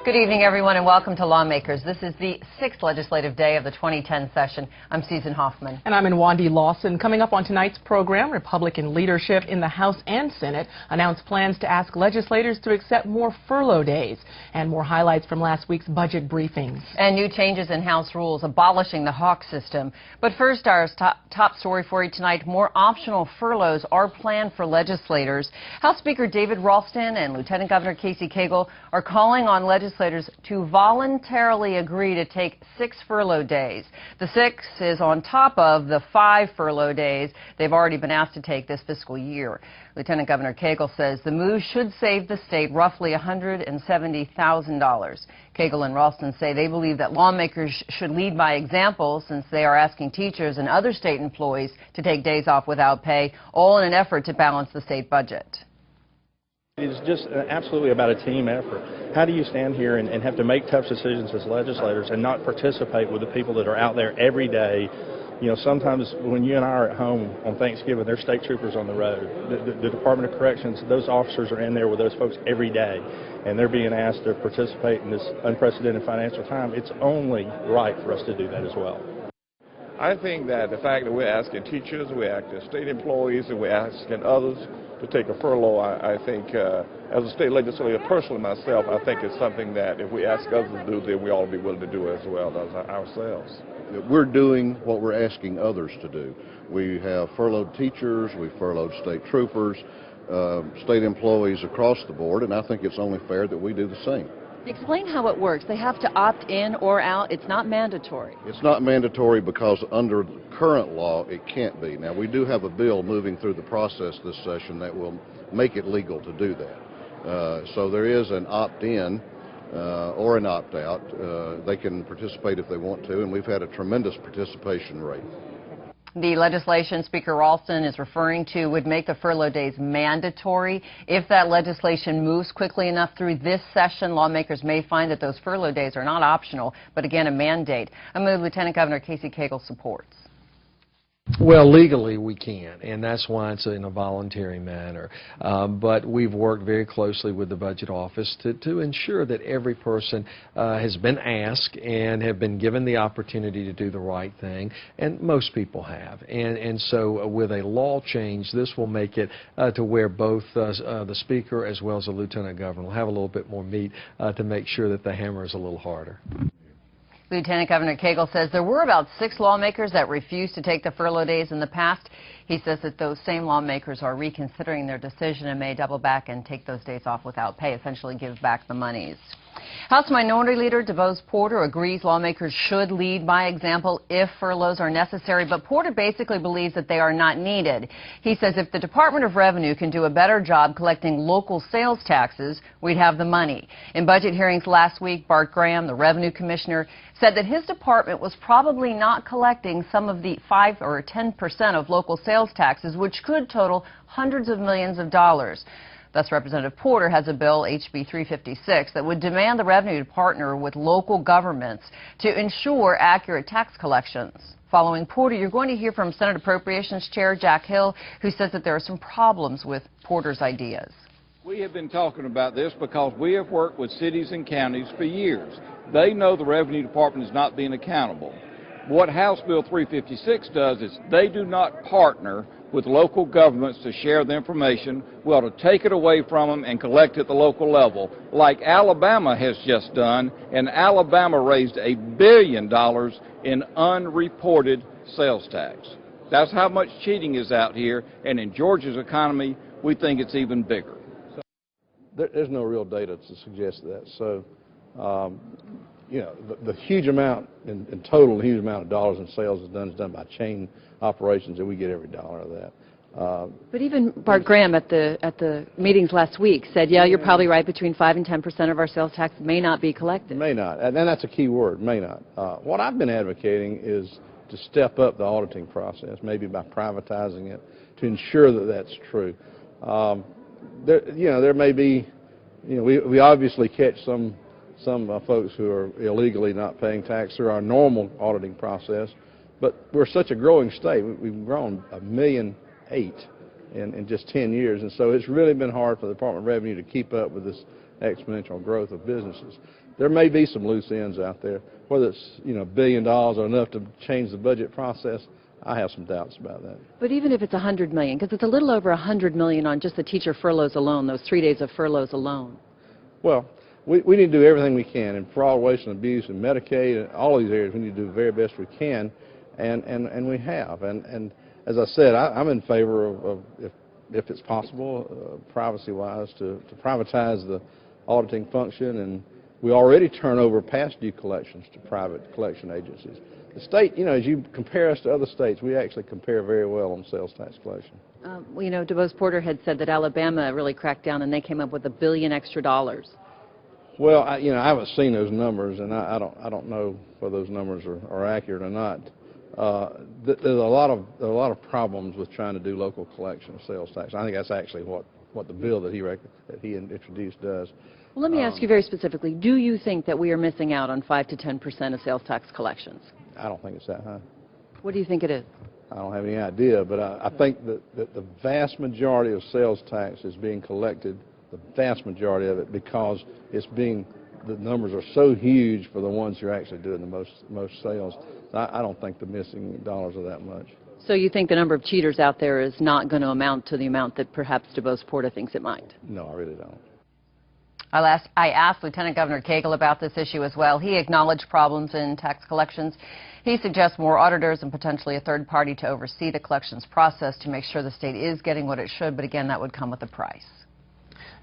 Good evening, everyone, and welcome to Lawmakers. This is the 6th legislative day of the 2010 session. I'm Susan Hoffman. And I'm Nwandi Lawson. Coming up on tonight's program, Republican leadership in the House and Senate announced plans to ask legislators to accept more furlough days, and more highlights from last week's budget briefings. And new changes in House rules abolishing the Hawk system. But first, our top story for you tonight, more optional furloughs are planned for legislators. House Speaker David Ralston and Lieutenant Governor Cagle are calling on legislators to voluntarily agree to take 6 furlough days. The 6 is on top of the 5 furlough days they've already been asked to take this fiscal year. Lieutenant Governor Cagle says the move should save the state roughly $170,000. Cagle and Ralston say they believe that lawmakers should lead by example, since they are asking teachers and other state employees to take days off without pay, all in an effort to balance the state budget. It's just absolutely about a team effort. How do you stand here and have to make tough decisions as legislators and not participate with the people that are out there every day? You know, sometimes when you and I are at home on Thanksgiving, there's state troopers on the road. The Department of Corrections, those officers are in there with those folks every day, and they're being asked to participate in this unprecedented financial time. It's only right for us to do that as well. I think that the fact that we're asking teachers, we're asking state employees, and we're asking others to take a furlough, I think, as a state legislator, personally myself, I think it's something that if we ask others to do, then we ought to be willing to do as well as ourselves. We're doing what we're asking others to do. We have furloughed teachers, we furloughed state troopers, state employees across the board, and I think it's only fair that we do the same. Explain how it works. They have to opt in or out. It's not mandatory. It's not mandatory because under current law it can't be. Now, we do have a bill moving through the process this session that will make it legal to do that. So there is an opt-in or an opt-out. They can participate if they want to, and we've had a tremendous participation rate. The legislation Speaker Ralston is referring to would make the furlough days mandatory. If that legislation moves quickly enough through this session, lawmakers may find that those furlough days are not optional, but again a mandate, a move Lieutenant Governor Cagle supports. Well, legally we can, and that's why it's in a voluntary manner. But we've worked very closely with the Budget Office to ensure that every person has been asked and have been given the opportunity to do the right thing, and most people have. And so with a law change, this will make it to where both the Speaker as well as the Lieutenant Governor will have a little bit more meat to make sure that the hammer is a little harder. Lieutenant Governor Cagle says there were about 6 lawmakers that refused to take the furlough days in the past. He says that those same lawmakers are reconsidering their decision and may double back and take those days off without pay, essentially give back the monies. House Minority Leader DeVos Porter agrees lawmakers should lead by example if furloughs are necessary, but Porter basically believes that they are not needed. He says if the Department of Revenue can do a better job collecting local sales taxes, we'd have the money. In budget hearings last week, Bart Graham, the Revenue Commissioner, said that his department was probably not collecting some of the 5 or 10% of local sales taxes, which could total hundreds of millions of dollars. Thus, Representative Porter has a bill, HB 356, that would demand the revenue to partner with local governments to ensure accurate tax collections. Following Porter, you're going to hear from Senate Appropriations Chair Jack Hill, who says that there are some problems with Porter's ideas. We have been talking about this because we have worked with cities and counties for years. They know the Revenue Department is not being accountable. What House Bill 356 does is they do not partner with local governments to share the information. We ought to take it away from them and collect at the local level, like Alabama has just done, and Alabama raised $1 billion in unreported sales tax. That's how much cheating is out here, and in Georgia's economy, we think it's even bigger. There's no real data to suggest that. So, you know, the huge amount, in total, the huge amount of dollars in sales is done by chain operations, and we get every dollar of that. But even Bart Graham at the meetings last week said, yeah, you're probably right, between 5 and 10% of our sales tax may not be collected. May not, and that's a key word, may not. What I've been advocating is to step up the auditing process, maybe by privatizing it, to ensure that that's true. There may be, we obviously catch some folks who are illegally not paying tax through our normal auditing process, but we're such a growing state. We've grown 1.8 million in just 10 years, and so it's really been hard for the Department of Revenue to keep up with this exponential growth of businesses. there may be some loose ends out there. Whether it's, $1 billion or enough to change the budget process, I have some doubts about that. But even if it's $100 million, because it's a little over $100 million on just the teacher furloughs alone, those 3 days of furloughs alone. Well, we need to do everything we can in fraud, waste, and abuse, and Medicaid, and all these areas. We need to do the very best we can, and we have. And as I said, I'm in favor of if it's possible, privacy-wise, to privatize the auditing function, and we already turn over past due collections to private collection agencies. The state, as you compare us to other states, we actually compare very well on sales tax collection. DeBose Porter had said that Alabama really cracked down and they came up with $1 billion extra. Well, I haven't seen those numbers, and I don't know whether those numbers are accurate or not. There's a lot of problems with trying to do local collection of sales tax. I think that's actually what the bill that he introduced does. Well, let me ask you very specifically, do you think that we are missing out on 5 to 10% of sales tax collections? I don't think it's that high. What do you think it is? I don't have any idea, but I think that the vast majority of sales tax is being collected, the vast majority of it, because the numbers are so huge for the ones who are actually doing the most sales. I don't think the missing dollars are that much. So you think the number of cheaters out there is not going to amount to the amount that perhaps DeBose Porter thinks it might? No, I really don't. I asked Lieutenant Governor Cagle about this issue as well. He acknowledged problems in tax collections. He suggests more auditors and potentially a third party to oversee the collections process to make sure the state is getting what it should, but again, that would come with a price.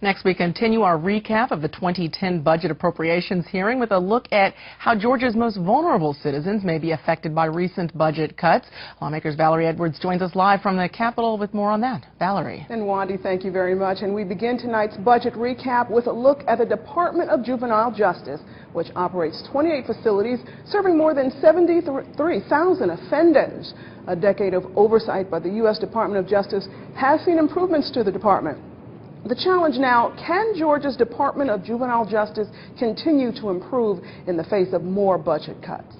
Next, we continue our recap of the 2010 budget appropriations hearing with a look at how Georgia's most vulnerable citizens may be affected by recent budget cuts. Lawmakers Valerie Edwards joins us live from the Capitol with more on that. Valerie. And Wandy, thank you very much. And we begin tonight's budget recap with a look at the Department of Juvenile Justice, which operates 28 facilities serving more than 73,000 offenders. A decade of oversight by the U.S. Department of Justice has seen improvements to the department. The challenge now, can Georgia's Department of Juvenile Justice continue to improve in the face of more budget cuts?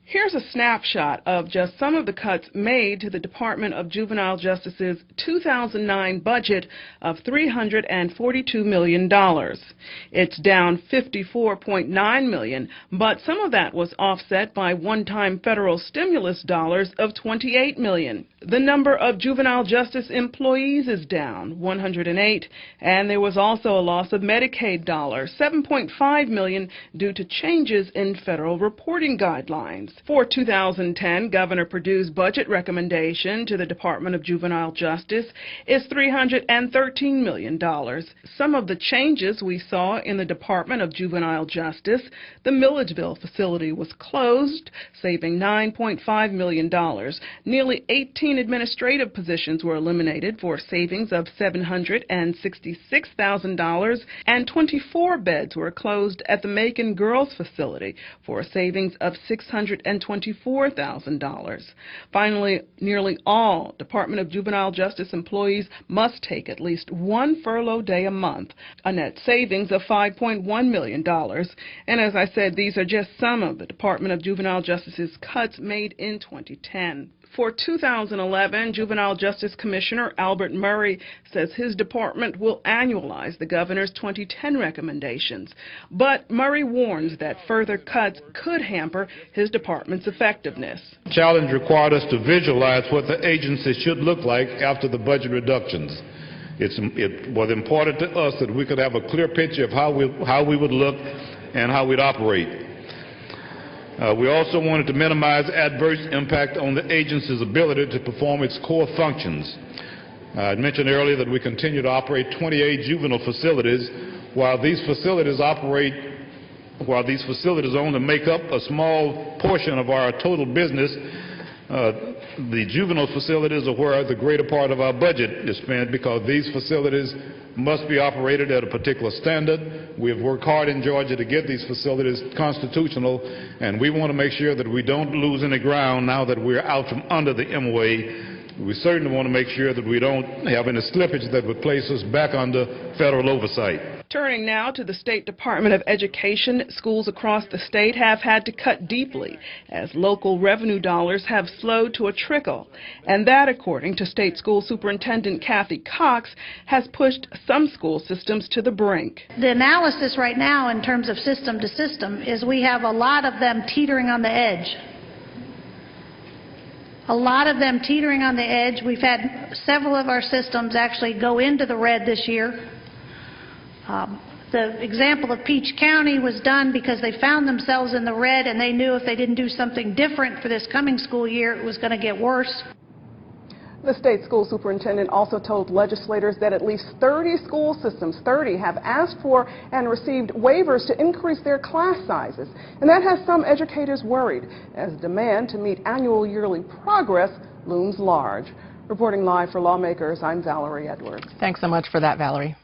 Here's a snapshot of just some of the cuts made to the Department of Juvenile Justice's 2009 budget of $342 million. It's down $54.9 million, but some of that was offset by one-time federal stimulus dollars of $28 million. The number of juvenile justice employees is down 108, and there was also a loss of Medicaid dollars, $7.5 million, due to changes in federal reporting guidelines. For 2010, Governor Perdue's budget recommendation to the Department of Juvenile Justice is $313 million. Some of the changes we saw in the Department of Juvenile Justice: the Milledgeville facility was closed, saving $9.5 million. Nearly 18 administrative positions were eliminated for savings of $766,000, and 24 beds were closed at the Macon Girls facility for a savings of $624,000. Finally, nearly all Department of Juvenile Justice employees must take at least one furlough day a month, a net savings of $5.1 million. And as I said, these are just some of the Department of Juvenile Justice's cuts made in 2010. For 2011, Juvenile Justice Commissioner Albert Murray says his department will annualize the governor's 2010 recommendations. But Murray warns that further cuts could hamper his department's effectiveness. The challenge required us to visualize what the agency should look like after the budget reductions. It was important to us that we could have a clear picture of how we would look and how we'd operate. We also wanted to minimize adverse impact on the agency's ability to perform its core functions. I mentioned earlier that we continue to operate 28 juvenile facilities. While these facilities only make up a small portion of our total business, the juvenile facilities are where the greater part of our budget is spent, because these facilities must be operated at a particular standard. We have worked hard in Georgia to get these facilities constitutional, and we want to make sure that we don't lose any ground now that we're out from under the MOA. We certainly want to make sure that we don't have any slippage that would place us back under federal oversight. Turning now to the State Department of Education, schools across the state have had to cut deeply as local revenue dollars have slowed to a trickle. And that, according to State School Superintendent Kathy Cox, has pushed some school systems to the brink. The analysis right now in terms of system to system is we have a lot of them teetering on the edge. A lot of them teetering on the edge. We've had several of our systems actually go into the red this year. The example of Peach County was done because they found themselves in the red and they knew if they didn't do something different for this coming school year, it was going to get worse. The state school superintendent also told legislators that at least 30 school systems, 30, have asked for and received waivers to increase their class sizes. And that has some educators worried as demand to meet annual yearly progress looms large. Reporting live for Lawmakers, I'm Valerie Edwards. Thanks so much for that, Valerie.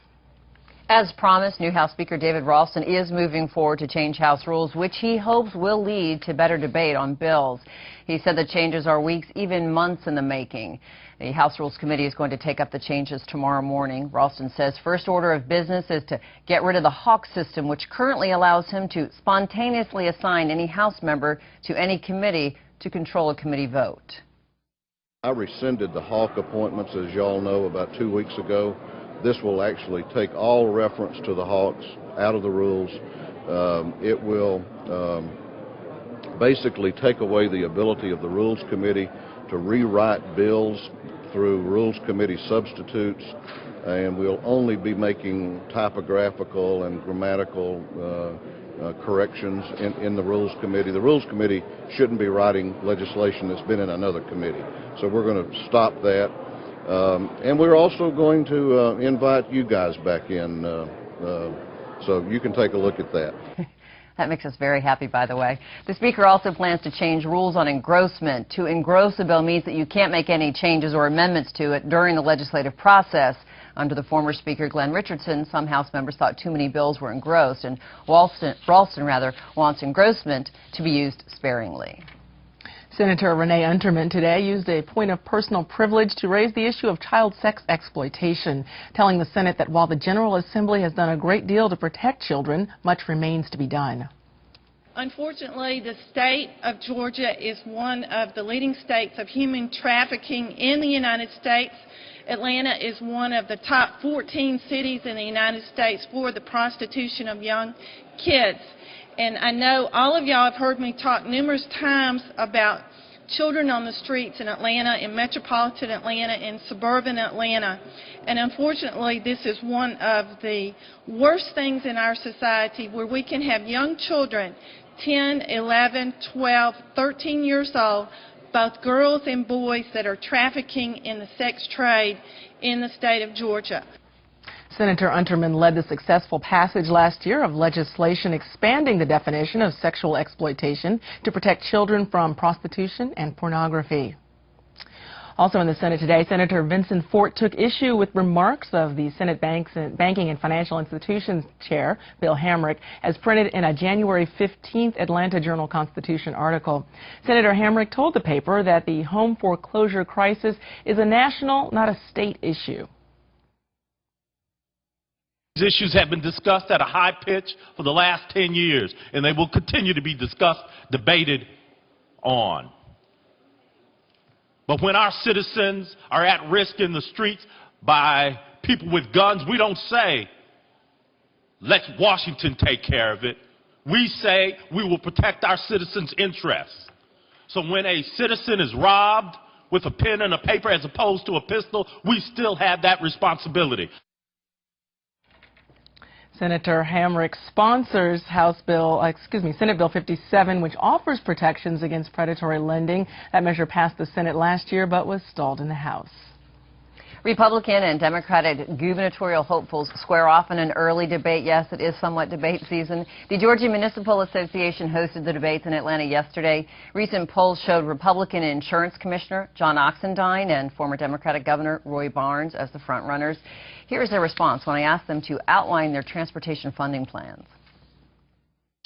As promised, new House Speaker David Ralston is moving forward to change House rules, which he hopes will lead to better debate on bills. He said the changes are weeks, even months in the making. The House Rules Committee is going to take up the changes tomorrow morning. Ralston says first order of business is to get rid of the hawk system, which currently allows him to spontaneously assign any House member to any committee to control a committee vote. I rescinded the hawk appointments, as you all know, about 2 weeks ago. This will actually take all reference to the hawks out of the rules. It will basically take away the ability of the Rules Committee to rewrite bills through Rules Committee substitutes, and we'll only be making typographical and grammatical corrections in the Rules Committee. The Rules Committee shouldn't be writing legislation that's been in another committee, so we're going to stop that. And we're also going to invite you guys back in, so you can take a look at that. That makes us very happy, by the way. The Speaker also plans to change rules on engrossment. To engross a bill means that you can't make any changes or amendments to it during the legislative process. Under the former Speaker, Glenn Richardson, some House members thought too many bills were engrossed, and Ralston wants engrossment to be used sparingly. Senator Renee Unterman today used a point of personal privilege to raise the issue of child sex exploitation, telling the Senate that while the General Assembly has done a great deal to protect children, much remains to be done. Unfortunately, the state of Georgia is one of the leading states of human trafficking in the United States. Atlanta is one of the top 14 cities in the United States for the prostitution of young kids. And I know all of y'all have heard me talk numerous times about children on the streets in Atlanta, in metropolitan Atlanta, in suburban Atlanta. And unfortunately, this is one of the worst things in our society where we can have young children, 10, 11, 12, 13 years old, both girls and boys that are trafficking in the sex trade in the state of Georgia. Senator Unterman led the successful passage last year of legislation expanding the definition of sexual exploitation to protect children from prostitution and pornography. Also in the Senate today, Senator Vincent Fort took issue with remarks of the Senate Banking and Financial Institutions Chair, Bill Hamrick, as printed in a January 15th Atlanta Journal-Constitution article. Senator Hamrick told the paper that the home foreclosure crisis is a national, not a state issue. These issues have been discussed at a high pitch for the last 10 years, and they will continue to be discussed, debated on. But when our citizens are at risk in the streets by people with guns, we don't say, let Washington take care of it. We say we will protect our citizens' interests. So when a citizen is robbed with a pen and a paper as opposed to a pistol, we still have that responsibility. Senator Hamrick sponsors Senate Bill 57, which offers protections against predatory lending. That measure passed the Senate last year, but was stalled in the House. Republican and Democratic gubernatorial hopefuls square off in an early debate. Yes, it is somewhat debate season. The Georgia Municipal Association hosted the debates in Atlanta yesterday. Recent polls showed Republican Insurance Commissioner John Oxendine and former Democratic Governor Roy Barnes as the front-runners. Here's their response when I asked them to outline their transportation funding plans.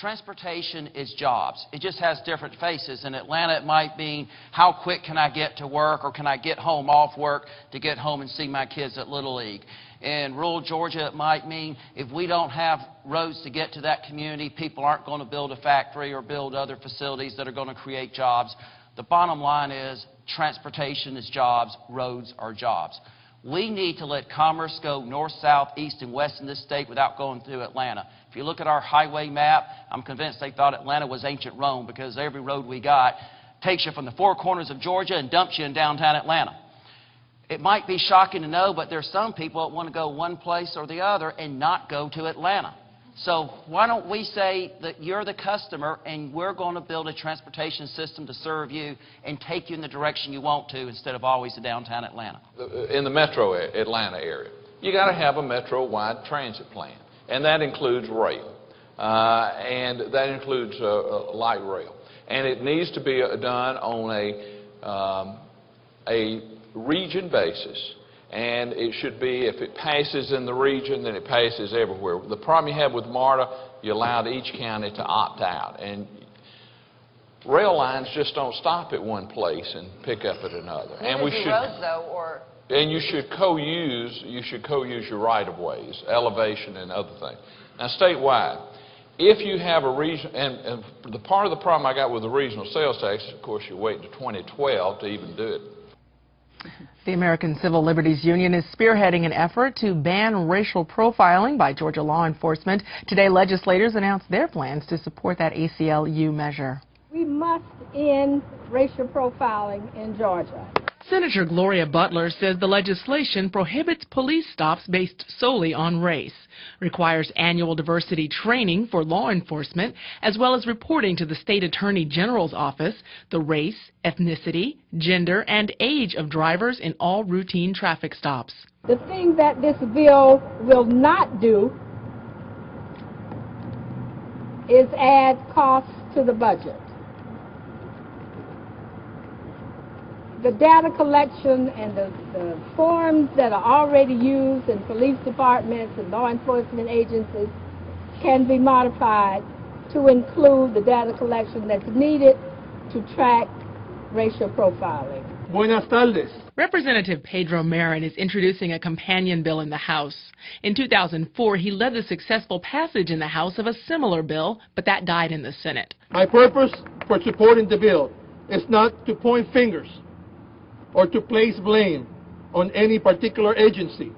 Transportation is jobs. It just has different faces. In Atlanta, it might mean how quick can I get to work, or can I get home off work to get home and see my kids at Little League. In rural Georgia, it might mean if we don't have roads to get to that community, people aren't going to build a factory or build other facilities that are going to create jobs. The bottom line is transportation is jobs, roads are jobs. We need to let commerce go north, south, east, and west in this state without going through Atlanta. If you look at our highway map, I'm convinced they thought Atlanta was ancient Rome, because every road we got takes you from the four corners of Georgia and dumps you in downtown Atlanta. It might be shocking to know, but there's some people that want to go one place or the other and not go to Atlanta. So why don't we say that you're the customer and we're going to build a transportation system to serve you and take you in the direction you want to, instead of always to downtown Atlanta. In the metro Atlanta area, you got to have a metro-wide transit plan, and that includes rail, and that includes light rail, and it needs to be done on a region basis. And it should be, if it passes in the region, then it passes everywhere. The problem you have with MARTA, you allowed each county to opt out. And rail lines just don't stop at one place and pick up at another. And we should roads, though, or and you should co-use your right-of-ways, elevation and other things. Now, statewide, if you have a region, and the part of the problem I got with the regional sales tax, of course, you wait until 2012 to even do it. The American Civil Liberties Union is spearheading an effort to ban racial profiling by Georgia law enforcement. Today, legislators announced their plans to support that ACLU measure. We must end racial profiling in Georgia. Senator Gloria Butler says the legislation prohibits police stops based solely on race, requires annual diversity training for law enforcement, as well as reporting to the state attorney general's office the race, ethnicity, gender, and age of drivers in all routine traffic stops. The thing that this bill will not do is add costs to the budget. The data collection and the forms that are already used in police departments and law enforcement agencies can be modified to include the data collection that's needed to track racial profiling. Buenas tardes. Representative Pedro Marin is introducing a companion bill in the House. In 2004, he led the successful passage in the House of a similar bill, but that died in the Senate. My purpose for supporting the bill is not to point fingers or to place blame on any particular agency,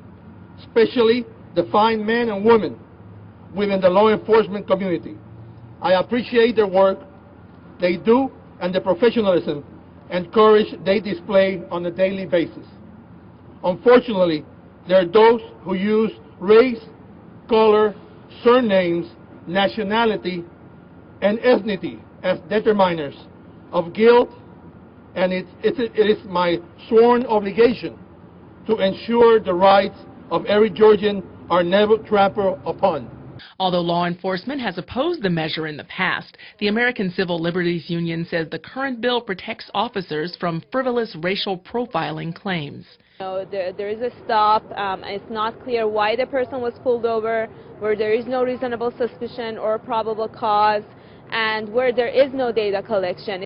especially the fine men and women within the law enforcement community. I appreciate their work they do and the professionalism and courage they display on a daily basis. Unfortunately, there are those who use race, color, surnames, nationality, and ethnicity as determiners of guilt, and it is my sworn obligation to ensure the rights of every Georgian are never trampled upon. Although law enforcement has opposed the measure in the past, the American Civil Liberties Union says the current bill protects officers from frivolous racial profiling claims. There is a stop. It's not clear why the person was pulled over, where there is no reasonable suspicion or probable cause, and where there is no data collection.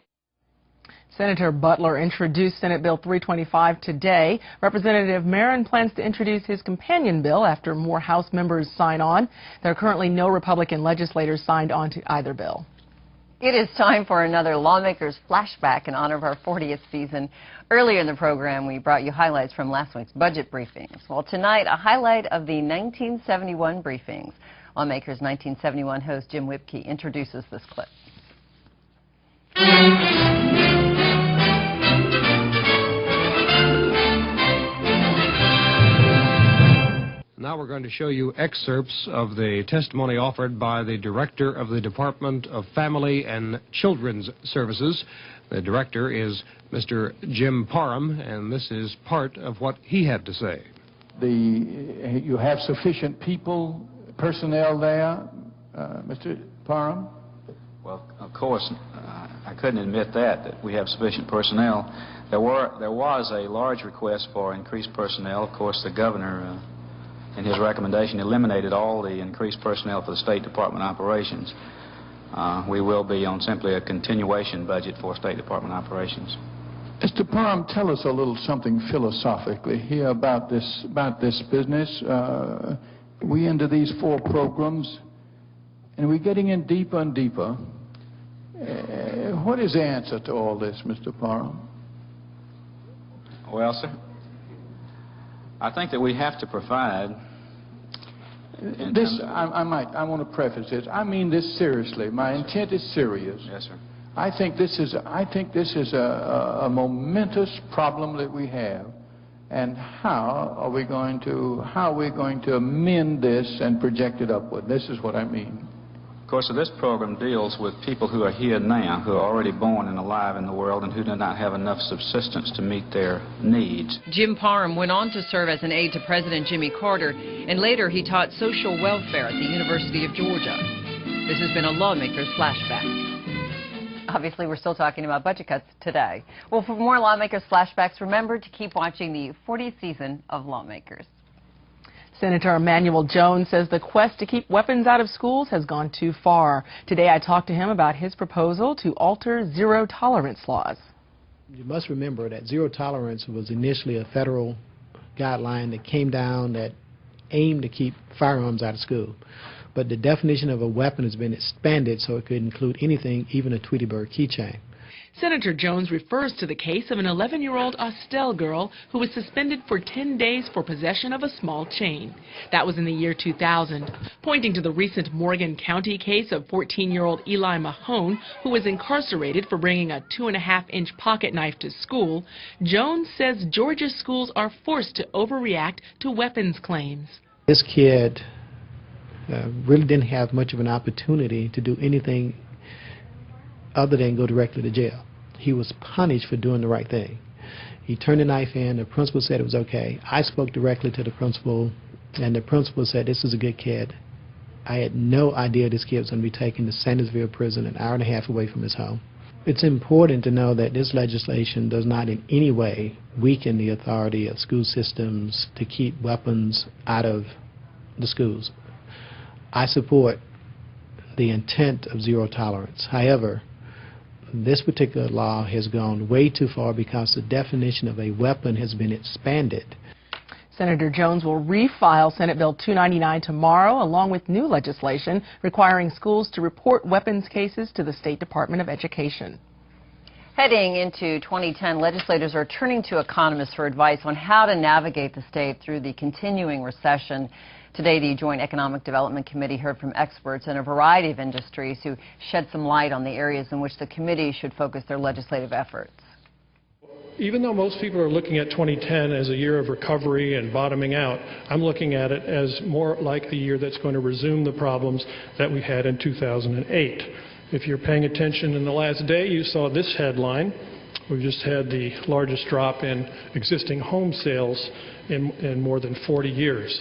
Senator Butler introduced Senate Bill 325 today. Representative Marin plans to introduce his companion bill after more House members sign on. There are currently no Republican legislators signed on to either bill. It is time for another Lawmakers Flashback in honor of our 40th season. Earlier in the program, we brought you highlights from last week's budget briefings. Well, tonight, a highlight of the 1971 briefings. Lawmakers 1971 host Jim Whipke introduces this clip. Now we're going to show you excerpts of the testimony offered by the Director of the Department of Family and Children's Services. The Director is Mr. Jim Parham, and this is part of what he had to say. You have sufficient personnel there, Mr. Parham? Well, of course, I couldn't admit that we have sufficient personnel. There was a large request for increased personnel. Of course, the governor, in his recommendation, eliminated all the increased personnel for the State Department operations. we will be on simply a continuation budget for State Department operations. Mr. Parham, tell us a little something philosophically here about this business. We into these 4 programs, and we're getting in deeper and deeper. What is the answer to all this, Mr. Parham? Well, sir, I think that we have to provide. This, I want to preface this. I mean this seriously. My intent is serious. Yes, sir. I think this is a momentous problem that we have, and how are we going to amend this and project it upward? This is what I mean. Of course, this program deals with people who are here now, who are already born and alive in the world, and who do not have enough subsistence to meet their needs. Jim Parham went on to serve as an aide to President Jimmy Carter, and later he taught social welfare at the University of Georgia. This has been a Lawmakers Flashback. Obviously, we're still talking about budget cuts today. Well, for more Lawmakers Flashbacks, remember to keep watching the 40th season of Lawmakers. Senator Emanuel Jones says the quest to keep weapons out of schools has gone too far. Today I talked to him about his proposal to alter zero-tolerance laws. You must remember that zero tolerance was initially a federal guideline that came down that aimed to keep firearms out of school. But the definition of a weapon has been expanded so it could include anything, even a Tweety Bird keychain. Senator Jones refers to the case of an 11-year-old Austell girl who was suspended for 10 days for possession of a small chain. That was in the year 2000. Pointing to the recent Morgan County case of 14-year-old Eli Mahone, who was incarcerated for bringing a 2.5-inch pocket knife to school, Jones says Georgia schools are forced to overreact to weapons claims. This kid really didn't have much of an opportunity to do anything other than go directly to jail. He was punished for doing the right thing. He turned the knife in, the principal said it was okay. I spoke directly to the principal, and the principal said this is a good kid. I had no idea this kid was going to be taken to Sandersville prison, an hour and a half away from his home. It's important to know that this legislation does not in any way weaken the authority of school systems to keep weapons out of the schools. I support the intent of zero tolerance. However, this particular law has gone way too far because the definition of a weapon has been expanded. Senator Jones will refile Senate Bill 299 tomorrow, along with new legislation requiring schools to report weapons cases to the State Department of Education. Heading into 2010, legislators are turning to economists for advice on how to navigate the state through the continuing recession. Today, the Joint Economic Development Committee heard from experts in a variety of industries who shed some light on the areas in which the committee should focus their legislative efforts. Even though most people are looking at 2010 as a year of recovery and bottoming out, I'm looking at it as more like a year that's going to resume the problems that we had in 2008. If you're paying attention in the last day, you saw this headline. We've just had the largest drop in existing home sales in more than 40 years.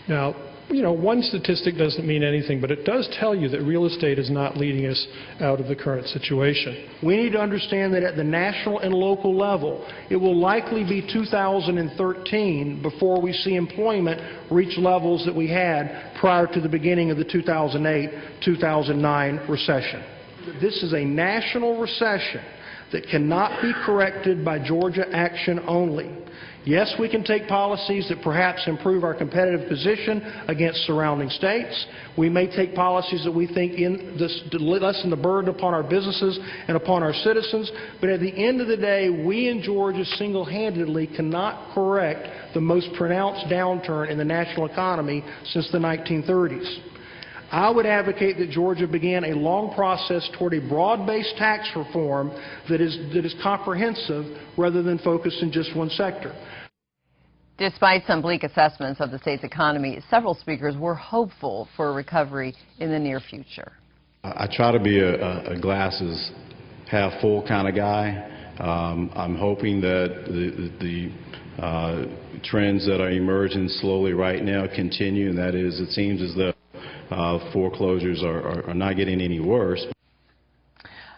Now, one statistic doesn't mean anything, but it does tell you that real estate is not leading us out of the current situation. We need to understand that at the national and local level, it will likely be 2013 before we see employment reach levels that we had prior to the beginning of the 2008-2009 recession. This is a national recession that cannot be corrected by Georgia action only. Yes, we can take policies that perhaps improve our competitive position against surrounding states. We may take policies that we think lessen the burden upon our businesses and upon our citizens. But at the end of the day, we in Georgia single-handedly cannot correct the most pronounced downturn in the national economy since the 1930s. I would advocate that Georgia begin a long process toward a broad-based tax reform that is comprehensive rather than focused in just one sector. Despite some bleak assessments of the state's economy, several speakers were hopeful for a recovery in the near future. I try to be a glasses half full kind of guy. I'm hoping that the trends that are emerging slowly right now continue, and that is, it seems as though foreclosures are not getting any worse.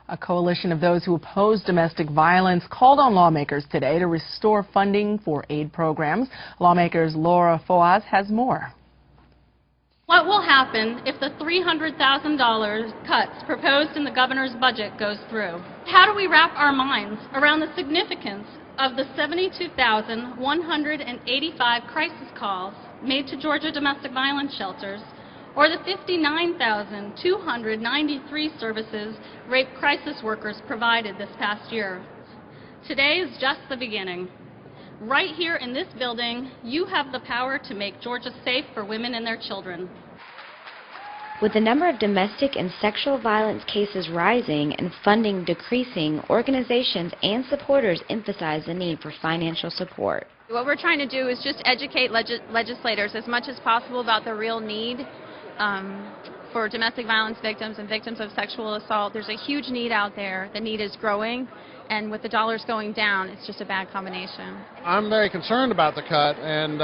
A coalition of those who oppose domestic violence called on lawmakers today to restore funding for aid programs. Lawmakers Laura Foaz has more. What will happen if the $300,000 cuts proposed in the governor's budget goes through? How do we wrap our minds around the significance of the 72,185 crisis calls made to Georgia domestic violence shelters, or the 59,293 services rape crisis workers provided this past year? Today is just the beginning. Right here in this building, you have the power to make Georgia safe for women and their children. With the number of domestic and sexual violence cases rising and funding decreasing, organizations and supporters emphasize the need for financial support. What we're trying to do is just educate legislators as much as possible about the real need for domestic violence victims and victims of sexual assault. There's a huge need out there. The need is growing, and with the dollars going down, it's just a bad combination. I'm very concerned about the cut and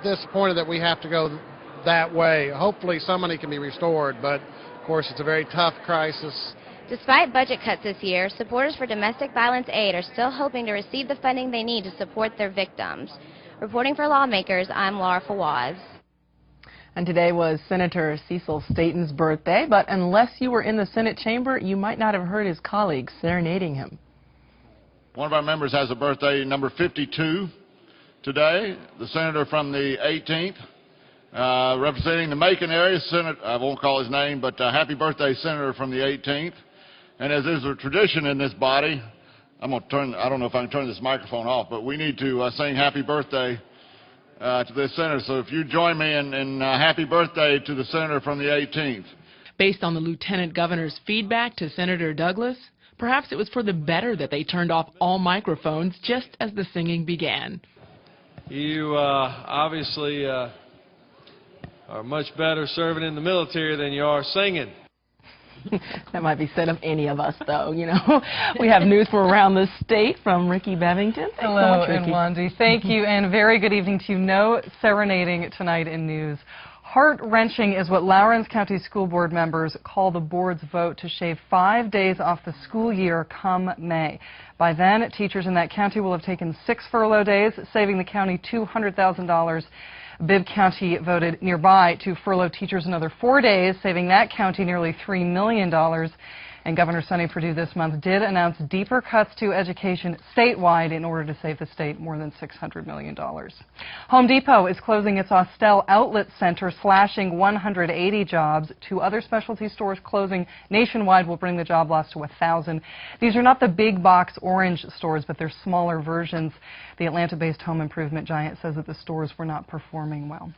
disappointed that we have to go that way. Hopefully some money can be restored, but of course it's a very tough crisis. Despite budget cuts this year, supporters for domestic violence aid are still hoping to receive the funding they need to support their victims. Reporting for Lawmakers, I'm Laura Fawaz. And today was Senator Cecil Staten's birthday, but unless you were in the Senate chamber, you might not have heard his colleagues serenading him. One of our members has a birthday, number 52 today, the senator from the 18th. Representing the Macon area, I won't call his name, but happy birthday, Senator from the 18th. And as is a tradition in this body, I don't know if I can turn this microphone off, but we need to sing happy birthday to this senator. So if you join me in happy birthday to the senator from the 18th. Based on the lieutenant governor's feedback to Senator Douglas, perhaps it was for the better that they turned off all microphones just as the singing began. You obviously are much better serving in the military than you are singing. That might be said of any of us, though, you know. We have news from around the state from Ricky Bevington. Thanks Hello, so much, Ricky. and Wandy. Thank you, and very good evening to you. No serenading tonight in news. Heart-wrenching is what Lawrence County School Board members call the board's vote to shave 5 days off the school year come May. By then, teachers in that county will have taken 6 furlough days, saving the county $200,000. Bibb County voted nearby to furlough teachers another 4 days, saving that county nearly $3 million. And Governor Sonny Perdue this month did announce deeper cuts to education statewide in order to save the state more than $600 million. Home Depot is closing its Austell Outlet Center, slashing 180 jobs. 2 other specialty stores closing nationwide will bring the job loss to 1,000. These are not the big box orange stores, but they're smaller versions. The Atlanta-based home improvement giant says that the stores were not performing well.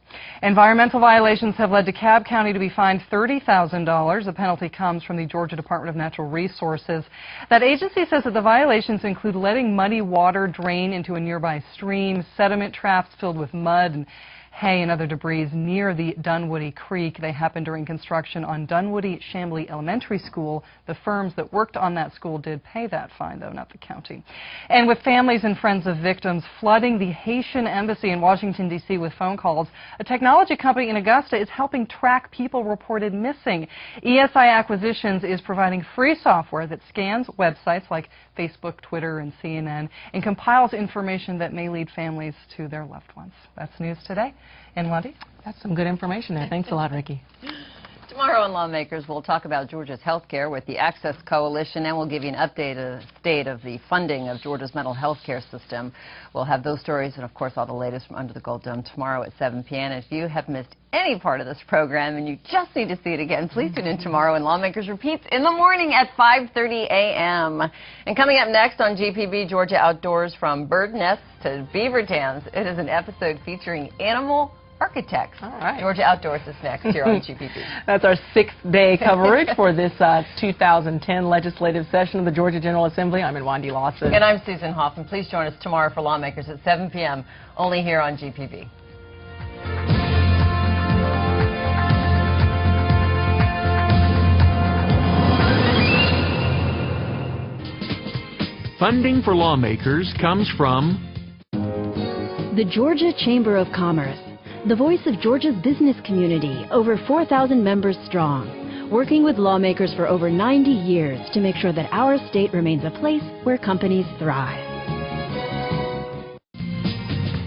Environmental violations have led DeKalb County to be fined $30,000. The penalty comes from the Georgia Department of Natural Resources. That agency says that the violations include letting muddy water drain into a nearby stream, sediment traps filled with mud and hay and other debris near the Dunwoody Creek. They happened during construction on Dunwoody-Chamblee Elementary School. The firms that worked on that school did pay that fine, though, not the county. And with families and friends of victims flooding the Haitian embassy in Washington, D.C. with phone calls, a technology company in Augusta is helping track people reported missing. ESI Acquisitions is providing free software that scans websites like Facebook, Twitter, and CNN and compiles information that may lead families to their loved ones. That's news today. And Wendy? That's some good information there. Thanks a lot, Ricky. Tomorrow on Lawmakers, we'll talk about Georgia's health care with the Access Coalition, and we'll give you an update of the state of the funding of Georgia's mental health care system. We'll have those stories and, of course, all the latest from Under the Gold Dome tomorrow at 7 p.m. If you have missed any part of this program and you just need to see it again, please tune in tomorrow when Lawmakers repeats in the morning at 5:30 a.m. And coming up next on GPB Georgia Outdoors, from bird nests to beaver dams, it is an episode featuring animal architects. All right. Georgia Outdoors is next here on GPB. That's our 6th-day coverage for this 2010 legislative session of the Georgia General Assembly. I'm Wandy Lawson. And I'm Susan Hoffman. Please join us tomorrow for Lawmakers at 7 p.m. only here on GPB. Funding for Lawmakers comes from the Georgia Chamber of Commerce, the voice of Georgia's business community, over 4,000 members strong, working with lawmakers for over 90 years to make sure that our state remains a place where companies thrive.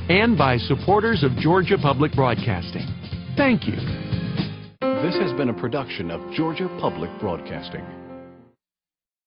And by supporters of Georgia Public Broadcasting. Thank you. This has been a production of Georgia Public Broadcasting.